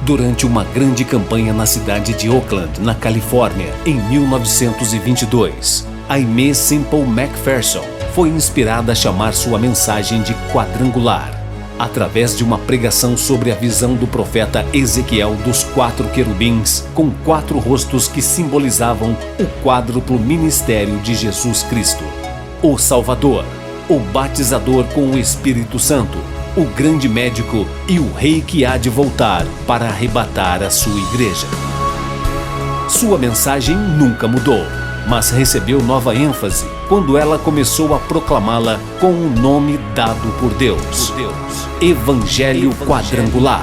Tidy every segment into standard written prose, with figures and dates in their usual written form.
durante uma grande campanha na cidade de Oakland, na Califórnia, em 1922. Aimee Semple McPherson foi inspirada a chamar sua mensagem de quadrangular, através de uma pregação sobre a visão do profeta Ezequiel dos 4 querubins, com 4 rostos que simbolizavam o quádruplo ministério de Jesus Cristo: o Salvador, o batizador com o Espírito Santo, o grande médico e o rei que há de voltar para arrebatar a sua igreja. Sua mensagem nunca mudou, mas recebeu nova ênfase quando ela começou a proclamá-la com o nome dado por Deus: Evangelho Quadrangular.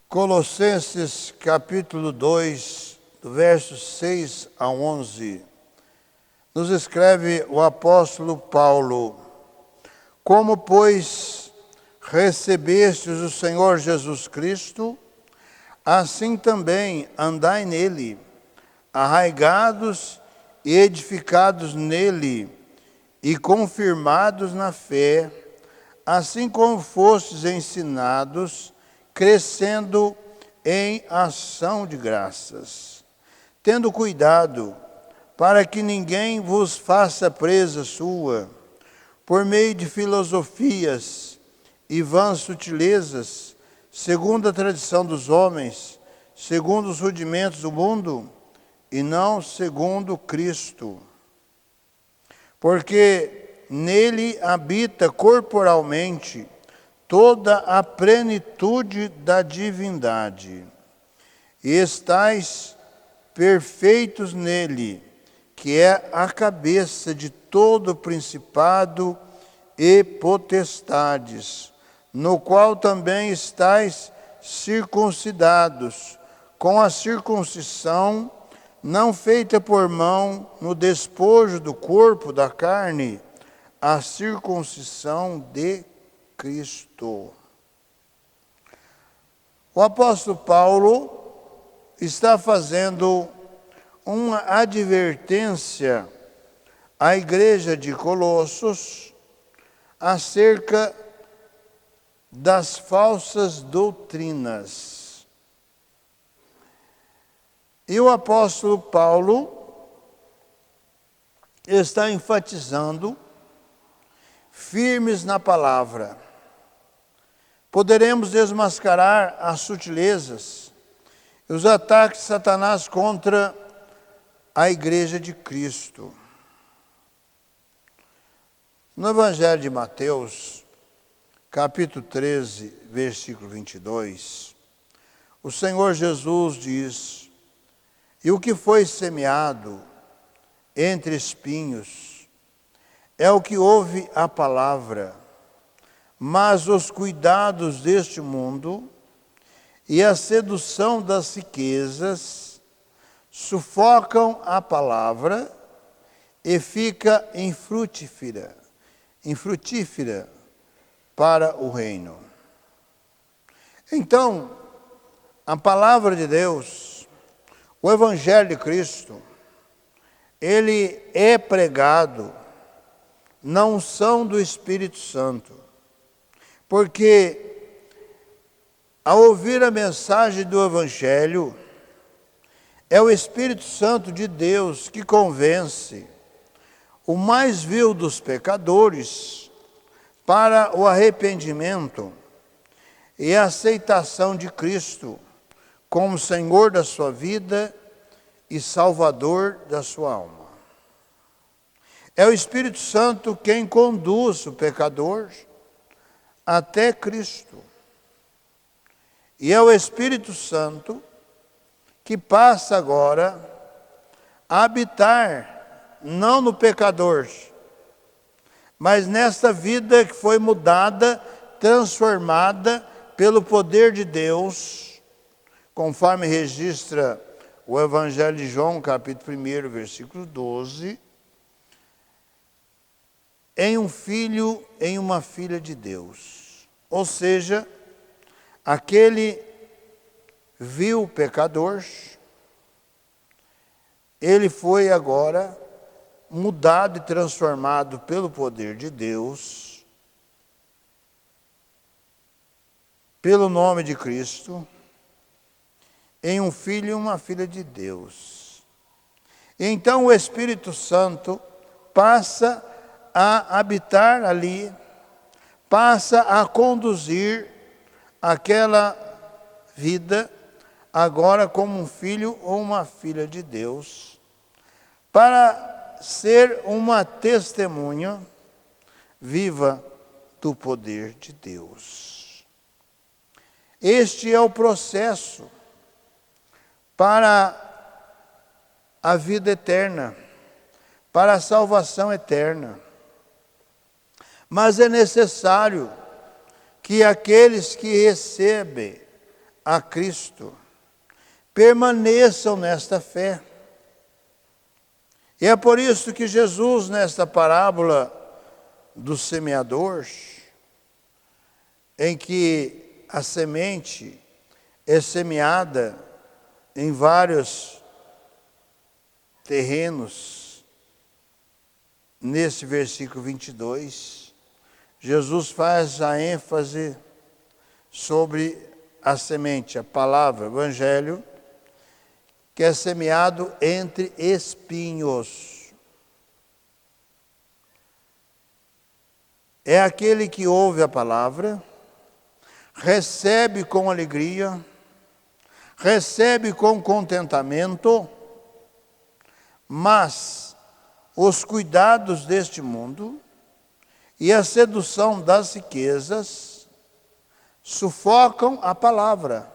Colossenses capítulo 2, do verso 6 a 11, nos escreve o apóstolo Paulo: Como, pois, recebestes o Senhor Jesus Cristo, assim também andai nele, arraigados e edificados nele, e confirmados na fé, assim como fostes ensinados, crescendo em ação de graças, tendo cuidado para que ninguém vos faça presa sua, por meio de filosofias e vãs sutilezas, segundo a tradição dos homens, segundo os rudimentos do mundo, e não segundo Cristo. Porque nele habita corporalmente toda a plenitude da divindade, e estais perfeitos nele, que é a cabeça de todo principado e potestades, no qual também estais circuncidados, com a circuncisão não feita por mão, no despojo do corpo da carne, a circuncisão de Cristo. O apóstolo Paulo está fazendo uma advertência à igreja de Colossos acerca das falsas doutrinas. E o apóstolo Paulo está enfatizando, firmes na palavra. Poderemos desmascarar as sutilezas e os ataques de Satanás contra a igreja de Cristo. No Evangelho de Mateus, capítulo 13, versículo 22, o Senhor Jesus diz: E o que foi semeado entre espinhos é o que ouve a palavra, mas os cuidados deste mundo e a sedução das riquezas sufocam a palavra e fica infrutífera para o reino. Então, a palavra de Deus, o Evangelho de Cristo, ele é pregado na unção do Espírito Santo, porque ao ouvir a mensagem do Evangelho, é o Espírito Santo de Deus que convence o mais vil dos pecadores para o arrependimento e a aceitação de Cristo como Senhor da sua vida e Salvador da sua alma. É o Espírito Santo quem conduz o pecador até Cristo. E é o Espírito Santo que passa agora a habitar, não no pecador, mas nesta vida que foi mudada, transformada pelo poder de Deus, conforme registra o Evangelho de João, capítulo 1, versículo 12, em um filho, em uma filha de Deus. Ou seja, aquele vil pecador, ele foi agora mudado e transformado pelo poder de Deus pelo nome de Cristo, em um filho e uma filha de Deus. Então o Espírito Santo passa a habitar ali, passa a conduzir aquela vida, agora como um filho ou uma filha de Deus, para ser uma testemunha viva do poder de Deus. Este é o processo para a vida eterna, para a salvação eterna. Mas é necessário que aqueles que recebem a Cristo permaneçam nesta fé. E é por isso que Jesus, nesta parábola do semeador, em que a semente é semeada em vários terrenos, nesse versículo 22, Jesus faz a ênfase sobre a semente, a palavra, o evangelho, que é semeado entre espinhos. É aquele que ouve a palavra, recebe com alegria, recebe com contentamento, mas os cuidados deste mundo e a sedução das riquezas sufocam a palavra.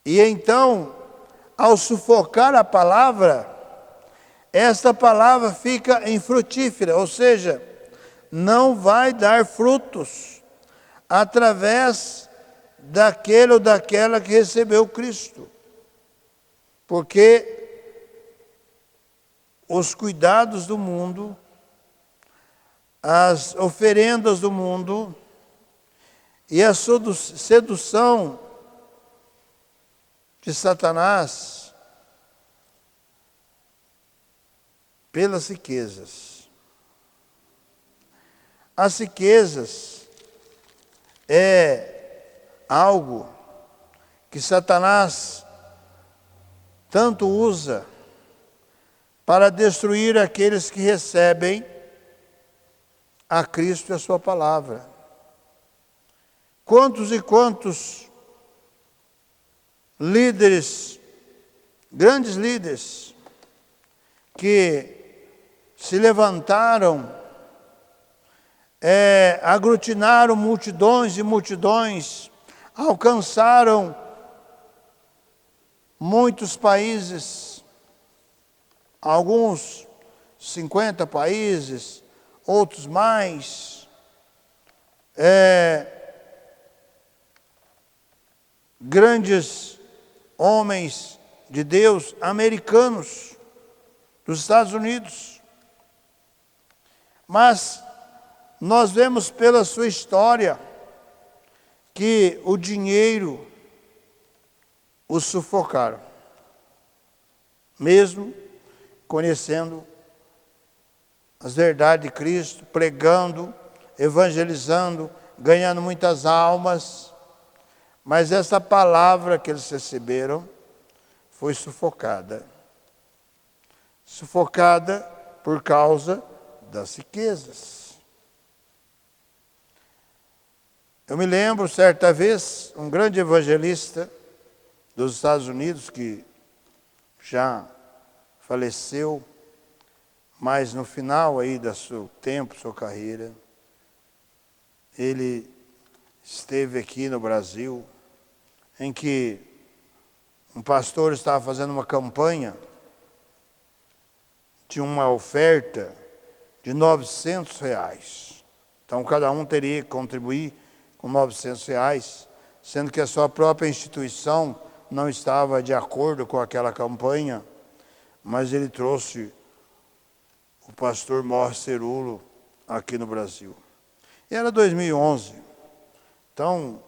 E então, ao sufocar a palavra, esta palavra fica infrutífera, ou seja, não vai dar frutos através daquele ou daquela que recebeu Cristo. Porque os cuidados do mundo, as oferendas do mundo e a sedução de Satanás pelas riquezas. As riquezas é algo que Satanás tanto usa para destruir aqueles que recebem a Cristo e a sua palavra. Quantos e quantos líderes, grandes líderes, que se levantaram, aglutinaram multidões e multidões, alcançaram muitos países, alguns 50 países, outros mais, grandes homens de Deus americanos, dos Estados Unidos. Mas nós vemos pela sua história que o dinheiro os sufocaram, mesmo conhecendo as verdades de Cristo, pregando, evangelizando, ganhando muitas almas, mas essa palavra que eles receberam foi sufocada. Sufocada por causa das riquezas. Eu me lembro, certa vez, um grande evangelista dos Estados Unidos, que já faleceu, mas no final aí do seu tempo, sua carreira, ele esteve aqui no Brasil, em que um pastor estava fazendo uma campanha de uma oferta de R$900. Então, cada um teria que contribuir com R$900, sendo que a sua própria instituição não estava de acordo com aquela campanha, mas ele trouxe o pastor Mor Cerulo aqui no Brasil. E era 2011. Então,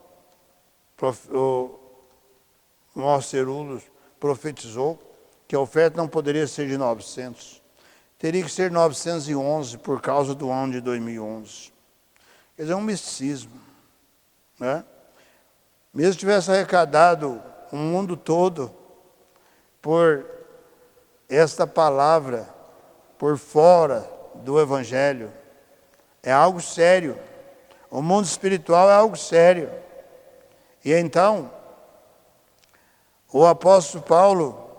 o Mor Cerulo profetizou que a oferta não poderia ser de 900. Teria que ser 911 por causa do ano de 2011. Quer dizer, um misticismo. né? Mesmo que tivesse arrecadado o mundo todo por esta palavra, por fora do Evangelho, é algo sério. O mundo espiritual é algo sério. E então, o apóstolo Paulo,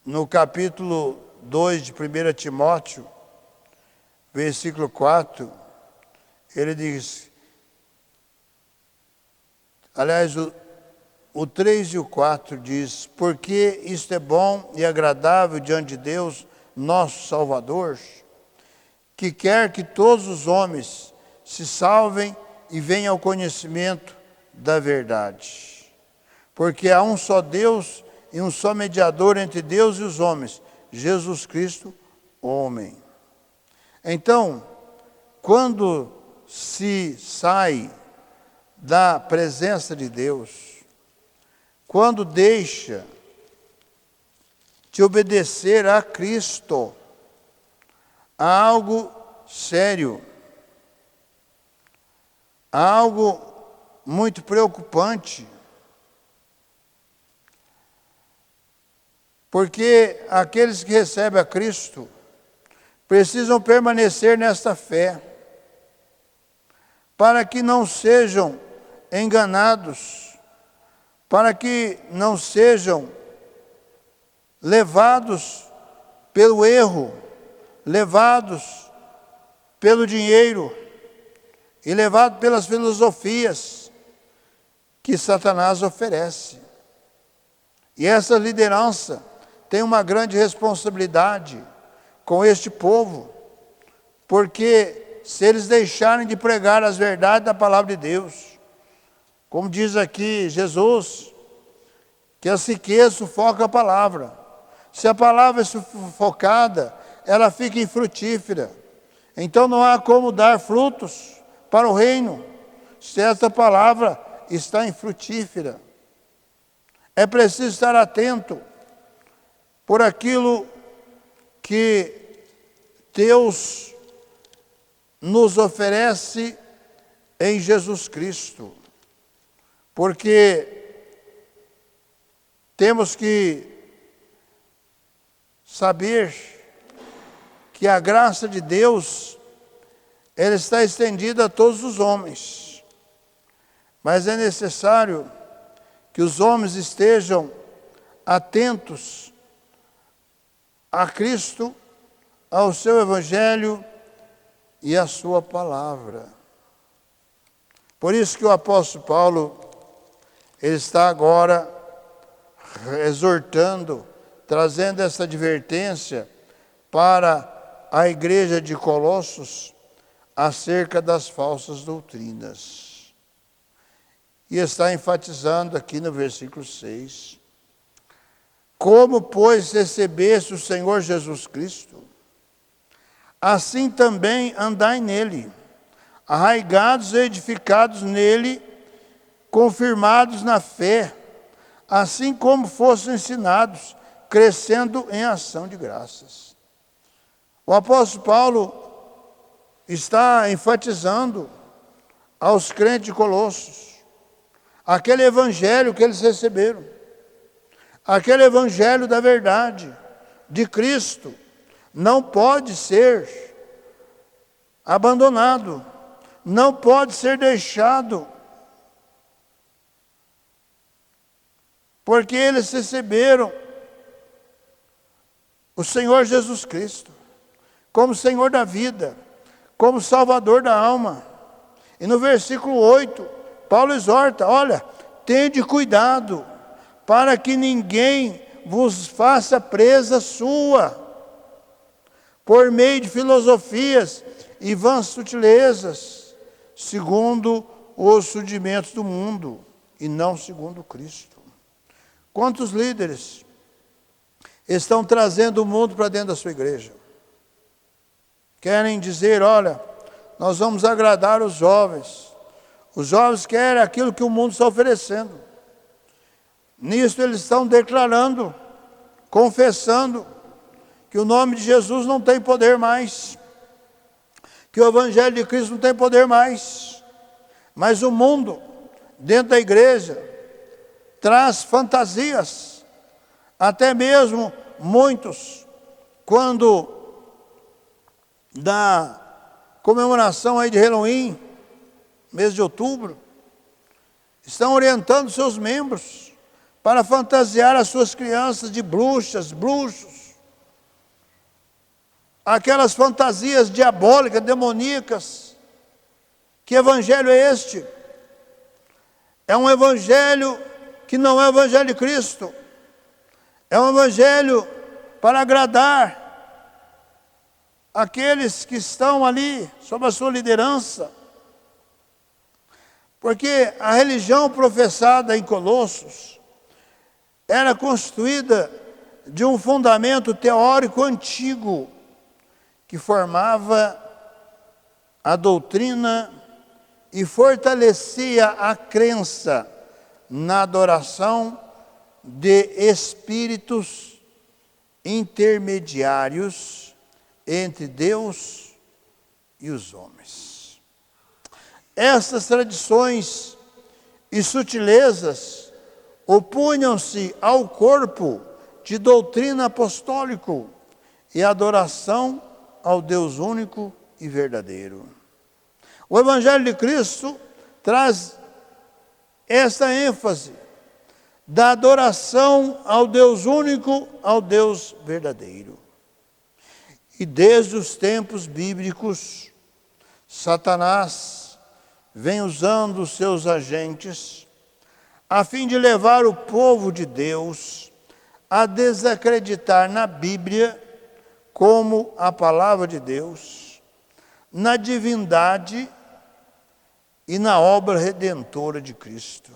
no capítulo 2 de 1 Timóteo, versículo 4, ele diz, aliás, o 3 e o 4 diz, porque isto é bom e agradável diante de Deus, nosso Salvador, que quer que todos os homens se salvem e venham ao conhecimento da verdade. Porque há um só Deus e um só mediador entre Deus e os homens, Jesus Cristo, homem. Então, quando se sai da presença de Deus, quando deixa de obedecer a Cristo, há algo sério, há algo muito preocupante, porque aqueles que recebem a Cristo precisam permanecer nesta fé, para que não sejam enganados, para que não sejam levados pelo erro, levados pelo dinheiro e levados pelas filosofias que Satanás oferece. E essa liderança tem uma grande responsabilidade com este povo, porque se eles deixarem de pregar as verdades da palavra de Deus, como diz aqui Jesus, que a riqueza sufoca a palavra. Se a palavra é sufocada, ela fica infrutífera. Então não há como dar frutos para o reino, se esta palavra está infrutífera. É preciso estar atento por aquilo que Deus nos oferece em Jesus Cristo. Porque temos que saber que a graça de Deus, ela está estendida a todos os homens. Mas é necessário que os homens estejam atentos a Cristo, ao seu Evangelho e à sua palavra. Por isso que o apóstolo Paulo, ele está agora exortando, trazendo essa advertência para a igreja de Colossos acerca das falsas doutrinas. E está enfatizando aqui no versículo 6. Como, pois, recebeste o Senhor Jesus Cristo, assim também andai nele, arraigados e edificados nele, confirmados na fé, assim como fossem ensinados, crescendo em ação de graças. O apóstolo Paulo está enfatizando aos crentes de Colossos aquele evangelho que eles receberam, aquele evangelho da verdade, de Cristo, não pode ser abandonado, não pode ser deixado, porque eles receberam o Senhor Jesus Cristo como Senhor da vida, como Salvador da alma. E no versículo 8, Paulo exorta, olha, tende cuidado para que ninguém vos faça presa sua, por meio de filosofias e vãs sutilezas, segundo os rudimentos do mundo, e não segundo Cristo. Quantos líderes estão trazendo o mundo para dentro da sua igreja? Querem dizer, olha, nós vamos agradar os jovens. Os jovens querem aquilo que o mundo está oferecendo. Nisso eles estão declarando, confessando, que o nome de Jesus não tem poder mais. que o Evangelho de Cristo não tem poder mais. Mas o mundo, dentro da igreja, traz fantasias. Até mesmo muitos, quando da comemoração aí de Halloween, mês de outubro, estão orientando seus membros para fantasiar as suas crianças de bruxas, bruxos. Aquelas fantasias diabólicas, demoníacas. Que evangelho é este? É um evangelho que não é o evangelho de Cristo. É um evangelho para agradar aqueles que estão ali sob a sua liderança. Porque a religião professada em Colossos era constituída de um fundamento teórico antigo que formava a doutrina e fortalecia a crença na adoração de espíritos intermediários entre Deus e os homens. Essas tradições e sutilezas opunham-se ao corpo de doutrina apostólico e adoração ao Deus único e verdadeiro. O Evangelho de Cristo traz essa ênfase da adoração ao Deus único, ao Deus verdadeiro. E desde os tempos bíblicos, Satanás vem usando os seus agentes a fim de levar o povo de Deus a desacreditar na Bíblia como a palavra de Deus, na divindade e na obra redentora de Cristo.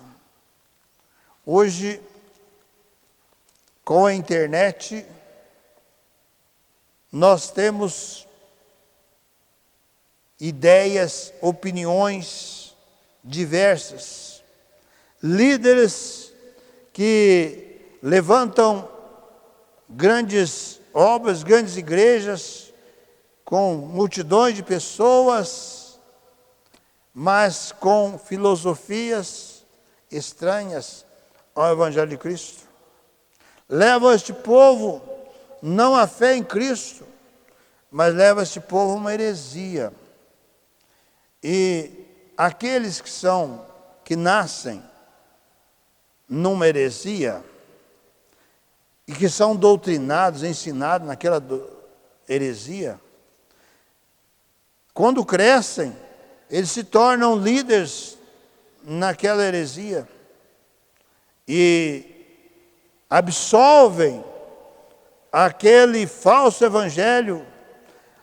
Hoje, com a internet, nós temos ideias, opiniões diversas, líderes que levantam grandes obras, grandes igrejas, com multidões de pessoas, mas com filosofias estranhas ao Evangelho de Cristo. Levam este povo não à fé em Cristo, mas leva este povo a uma heresia. E aqueles que nascem numa heresia e que são doutrinados, ensinados naquela heresia, quando crescem, eles se tornam líderes naquela heresia e absolvem aquele falso evangelho,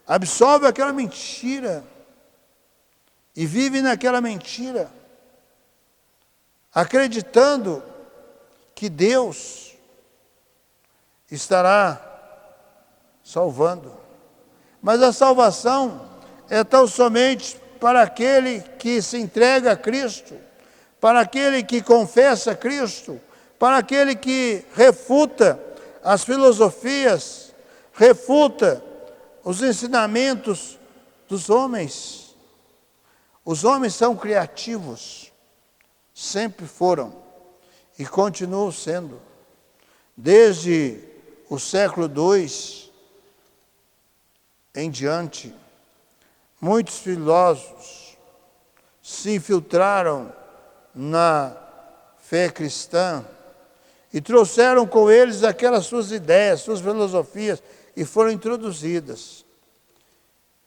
absolvem aquela mentira e vivem naquela mentira, acreditando que Deus estará salvando. Mas a salvação é tão somente para aquele que se entrega a Cristo, para aquele que confessa Cristo, para aquele que refuta as filosofias, refuta os ensinamentos dos homens. Os homens são criativos, sempre foram e continuam sendo. Desde o século II em diante, muitos filósofos se infiltraram na fé cristã e trouxeram com eles aquelas suas ideias, suas filosofias, e foram introduzidas.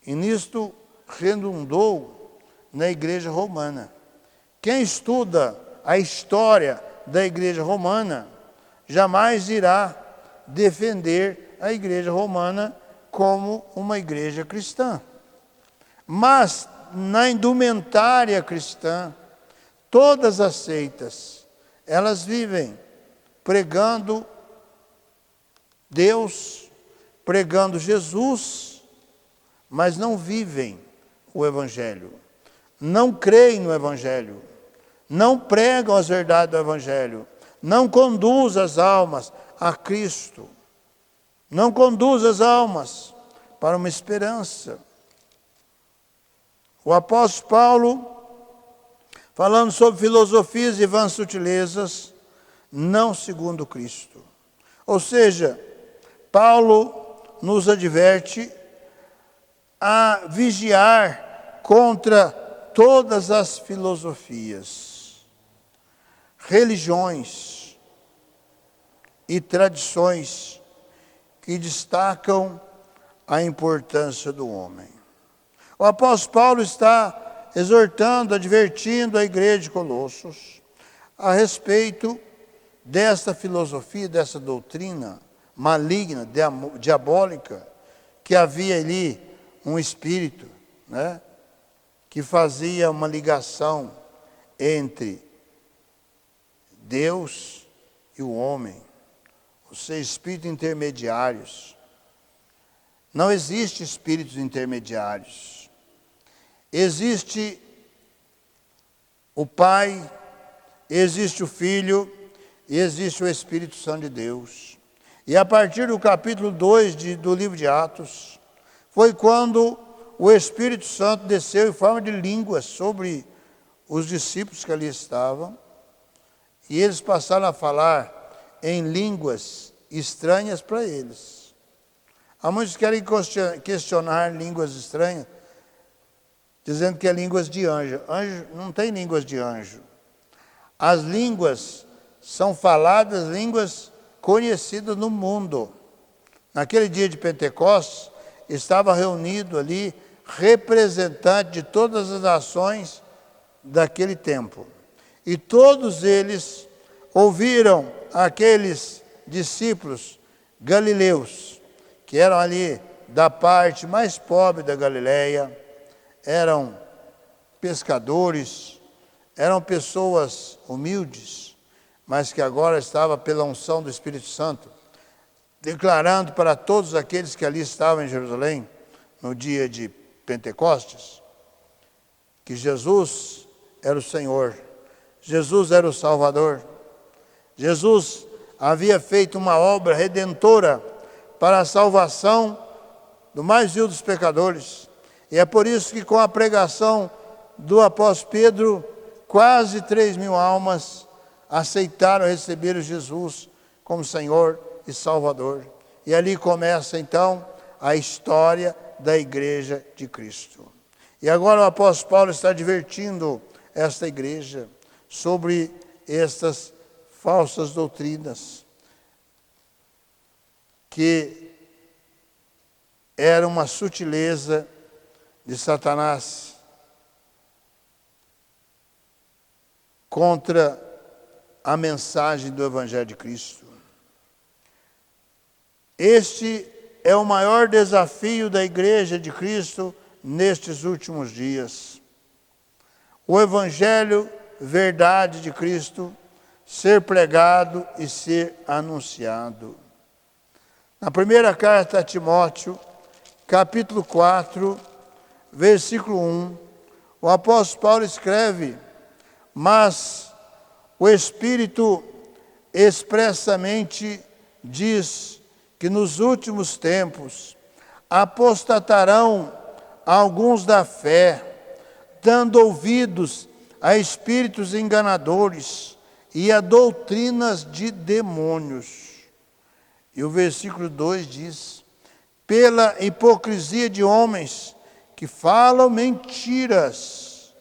E nisto redundou na Igreja Romana. Quem estuda a história da Igreja Romana jamais irá defender a Igreja Romana como uma igreja cristã. Mas na indumentária cristã, todas as seitas, elas vivem pregando Deus, pregando Jesus, mas não vivem o Evangelho, não creem no Evangelho, não pregam as verdades do Evangelho, não conduzem as almas a Cristo, não conduzem as almas para uma esperança. O apóstolo Paulo, falando sobre filosofias e vãs sutilezas, não segundo Cristo. Ou seja, Paulo nos adverte a vigiar contra todas as filosofias, religiões e tradições que destacam a importância do homem. O apóstolo Paulo está exortando, advertindo a igreja de Colossos a respeito dessa filosofia, dessa doutrina maligna, diabólica, que havia ali um espírito, que fazia uma ligação entre Deus e o homem, ou seja, espíritos intermediários. Não existe espíritos intermediários. Existe o Pai, existe o Filho e existe o Espírito Santo de Deus. E a partir do capítulo 2 do livro de Atos, foi quando o Espírito Santo desceu em forma de línguas sobre os discípulos que ali estavam, e eles passaram a falar em línguas estranhas para eles. Há muitos que querem questionar línguas estranhas, dizendo que é línguas de anjo. Anjo não tem línguas de anjo. As línguas são faladas, línguas conhecidas no mundo. Naquele dia de Pentecostes, estava reunido ali representante de todas as nações daquele tempo. E todos eles ouviram aqueles discípulos galileus, que eram ali da parte mais pobre da Galileia, eram pescadores, eram pessoas humildes, mas que agora estava pela unção do Espírito Santo, declarando para todos aqueles que ali estavam em Jerusalém, no dia de Pentecostes, que Jesus era o Senhor, Jesus era o Salvador, Jesus havia feito uma obra redentora para a salvação do mais vil dos pecadores. E é por isso que com a pregação do apóstolo Pedro, quase 3.000 almas aceitaram receber Jesus como Senhor e Salvador. E ali começa então a história da igreja de Cristo. E agora o apóstolo Paulo está advertindo esta igreja sobre estas falsas doutrinas, que era uma sutileza de Satanás contra a mensagem do Evangelho de Cristo. Este é o maior desafio da Igreja de Cristo nestes últimos dias. O Evangelho, verdade de Cristo, ser pregado e ser anunciado. Na primeira carta a Timóteo, capítulo 4, versículo 1, o apóstolo Paulo escreve: mas o Espírito expressamente diz que nos últimos tempos apostatarão alguns da fé, dando ouvidos a espíritos enganadores e a doutrinas de demônios. E o versículo 2 diz: pela hipocrisia de homens que falam mentiras,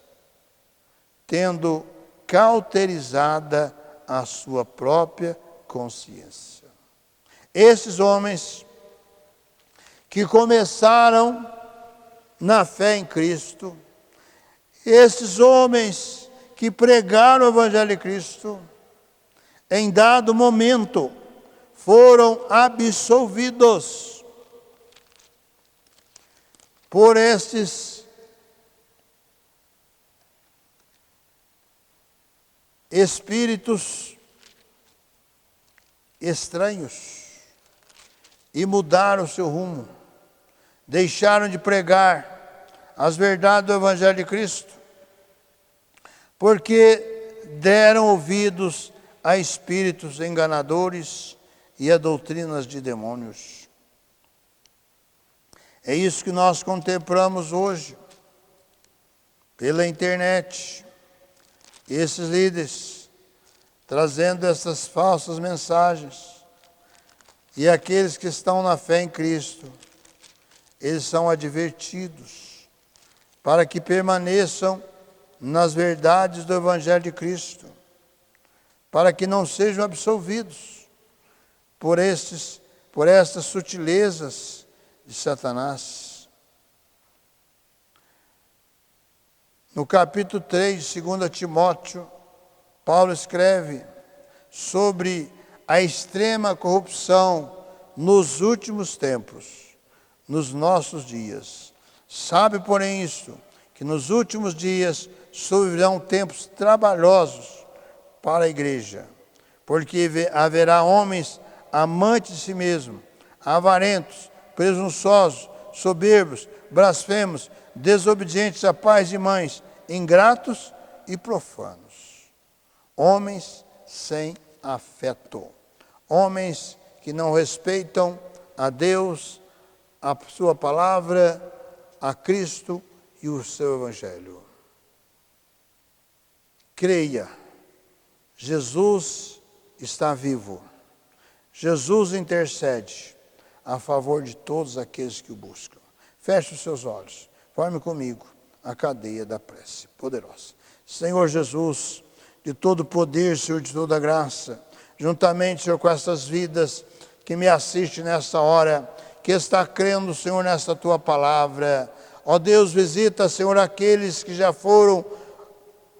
tendo cauterizada a sua própria consciência. Esses homens que começaram na fé em Cristo, esses homens que pregaram o Evangelho de Cristo, em dado momento, foram absolvidos por estes espíritos estranhos e mudaram o seu rumo, deixaram de pregar as verdades do Evangelho de Cristo, porque deram ouvidos a espíritos enganadores e a doutrinas de demônios. É isso que nós contemplamos hoje. pela internet, esses líderes trazendo essas falsas mensagens, e aqueles que estão na fé em Cristo, eles são advertidos para que permaneçam nas verdades do Evangelho de Cristo, para que não sejam absolvidos por estas sutilezas de Satanás. No capítulo 3 de 2 Timóteo, Paulo escreve sobre a extrema corrupção nos últimos tempos, nos nossos dias. Sabe, porém, isto, que nos últimos dias sobrevirão tempos trabalhosos para a igreja, porque haverá homens amantes de si mesmos, avarentos, presunçosos, soberbos, blasfemos, desobedientes a pais e mães, ingratos e profanos. Homens sem afeto. Homens que não respeitam a Deus, a sua palavra, a Cristo e o seu Evangelho. Creia, Jesus está vivo. Jesus intercede a favor de todos aqueles que o buscam. Feche os seus olhos, forme comigo a cadeia da prece poderosa. Senhor Jesus, de todo poder, Senhor, de toda graça, juntamente, Senhor, com essas vidas que me assistem nessa hora, que está crendo, Senhor, nessa Tua palavra. Ó Deus, visita, Senhor, aqueles que já foram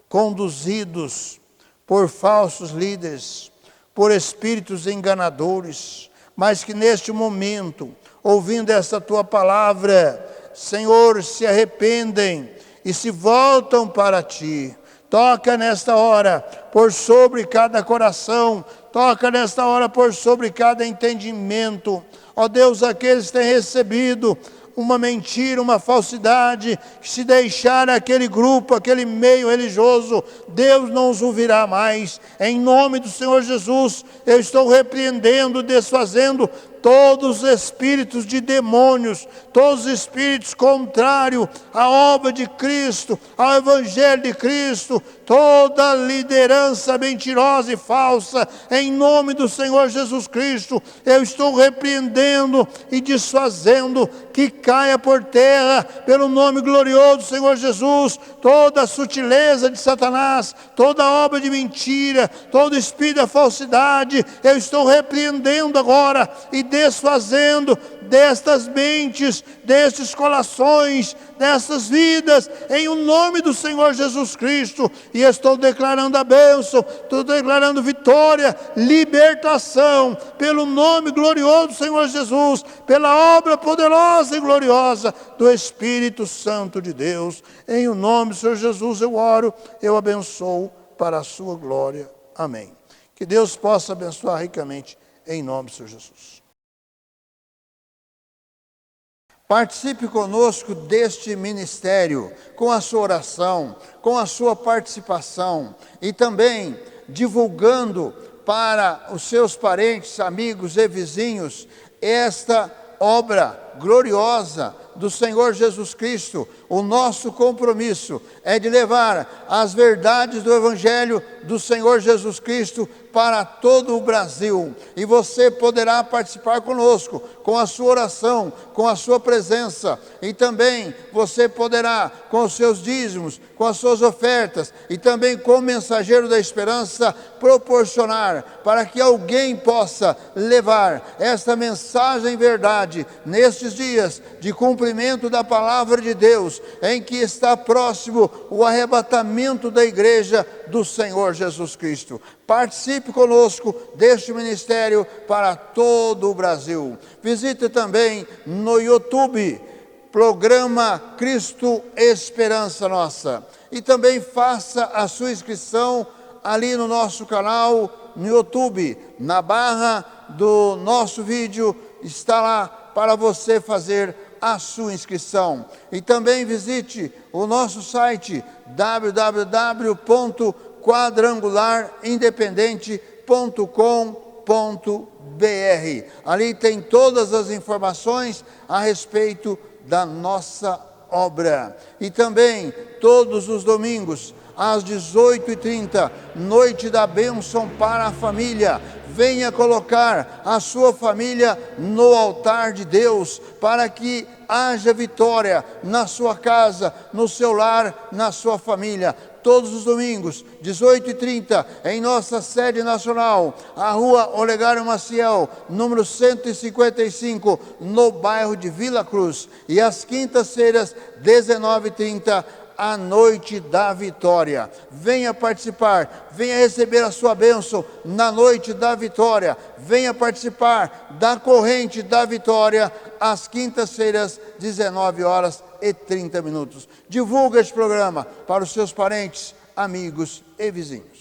conduzidos por falsos líderes, por espíritos enganadores, mas que neste momento, ouvindo esta Tua palavra, Senhor, se arrependem e se voltam para Ti. Toca nesta hora por sobre cada coração, toca nesta hora por sobre cada entendimento. Ó Deus, aqueles que têm recebido uma mentira, uma falsidade, que se deixar aquele grupo, aquele meio religioso, Deus não os ouvirá mais. Em nome do Senhor Jesus, eu estou repreendendo, desfazendo todos os espíritos de demônios, todos os espíritos contrários à obra de Cristo, ao Evangelho de Cristo, toda liderança mentirosa e falsa, em nome do Senhor Jesus Cristo, eu estou repreendendo e desfazendo, que caia por terra, pelo nome glorioso do Senhor Jesus, toda a sutileza de Satanás, toda obra de mentira, todo espírito da falsidade, eu estou repreendendo agora e desfazendo destas mentes, destes corações, dessas vidas, em o nome do Senhor Jesus Cristo, e estou declarando a bênção, estou declarando vitória, libertação, pelo nome glorioso do Senhor Jesus, pela obra poderosa e gloriosa do Espírito Santo de Deus. Em o nome do Senhor Jesus eu oro, eu abençoo para a sua glória. Amém. Que Deus possa abençoar ricamente, em nome do Senhor Jesus. Participe conosco deste ministério, com a sua oração, com a sua participação e também divulgando para os seus parentes, amigos e vizinhos esta obra gloriosa do Senhor Jesus Cristo. O nosso compromisso é de levar as verdades do Evangelho do Senhor Jesus Cristo para todo o Brasil. E você poderá participar conosco, com a sua oração, com a sua presença. E também você poderá, com os seus dízimos, com as suas ofertas, e também como mensageiro da esperança, proporcionar para que alguém possa levar esta mensagem verdade nestes dias de cumprimento da palavra de Deus, em que está próximo o arrebatamento da igreja do Senhor Jesus Cristo. Participe conosco deste ministério para todo o Brasil. Visite também no YouTube, programa Cristo Esperança Nossa. E também faça a sua inscrição ali no nosso canal no YouTube. Na barra do nosso vídeo está lá para você fazer a sua inscrição. E também visite o nosso site www.quadrangularirindependente.com.br. Ali tem todas as informações a respeito da nossa obra. E também, todos os domingos, às 18h30, noite da bênção para a família. Venha colocar a sua família no altar de Deus, para que haja vitória na sua casa, no seu lar, na sua família. Todos os domingos, 18h30, em nossa sede nacional, a rua Olegário Maciel, número 155, no bairro de Vila Cruz. E às quintas-feiras, 19h30, a noite da vitória. Venha participar, venha receber a sua bênção na noite da vitória. Venha participar da corrente da vitória às quintas-feiras, 19h30. Divulgue este programa para os seus parentes, amigos e vizinhos.